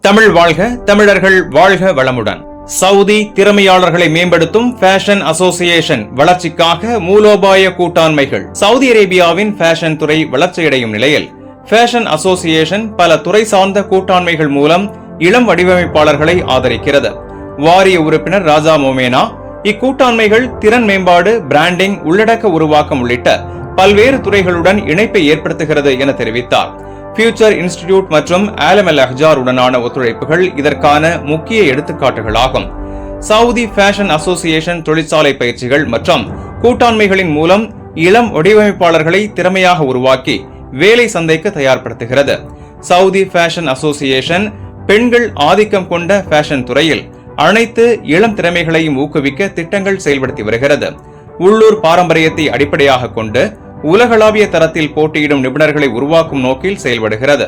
தமிழ் வாழ்க, தமிழர்கள் வாழ்க வளமுடன். சவுதி திறமையாளர்களை மேம்படுத்தும் ஃபேஷன் அசோசியேஷன் வளர்ச்சிக்காக மூலோபாய கூட்டாண்மைகள். சவுதி அரேபியாவின் ஃபேஷன் துறை வளர்ச்சியடையும் நிலையில் ஃபேஷன் அசோசியேஷன் பல துறை சார்ந்த கூட்டாண்மைகள் மூலம் இளம் வடிவமைப்பாளர்களை ஆதரிக்கிறது. வாரிய உறுப்பினர் ராஜா மோமேனா இக்கூட்டாண்மைகள் திறன் மேம்பாடு, பிராண்டிங், உள்ளடக்க உருவாக்கம் உள்ளிட்ட பல்வேறு துறைகளுடன் இணைப்பை ஏற்படுத்துகிறது என தெரிவித்தார். ஃபியூச்சர் இன்ஸ்டிடியூட் மற்றும் ஆலம் அல் அஹ்ஜார் உடனான ஒத்துழைப்புகள் இதற்கான முக்கிய எடுத்துக்காட்டுகளாகும். சவுதி ஃபேஷன் அசோசியேஷன் தொழிற்சாலை பயிற்சிகள் மற்றும் கூட்டாண்மைகளின் மூலம் இளம் வடிவமைப்பாளர்களை திறமையாக உருவாக்கி வேலை சந்தைக்கு தயார்படுத்துகிறது. சவுதி ஃபேஷன் அசோசியேஷன் பெண்கள் ஆதிக்கம் கொண்ட ஃபேஷன் துறையில் அனைத்து இளம் திறமைகளையும் ஊக்குவிக்க திட்டங்கள் செயல்படுத்தி வருகிறது. உள்ளூர் பாரம்பரியத்தை அடிப்படையாக கொண்டு உலகளாவிய தரத்தில் போட்டியிடும் நிபுணர்களை உருவாக்கும் நோக்கில் செயல்படுகிறது.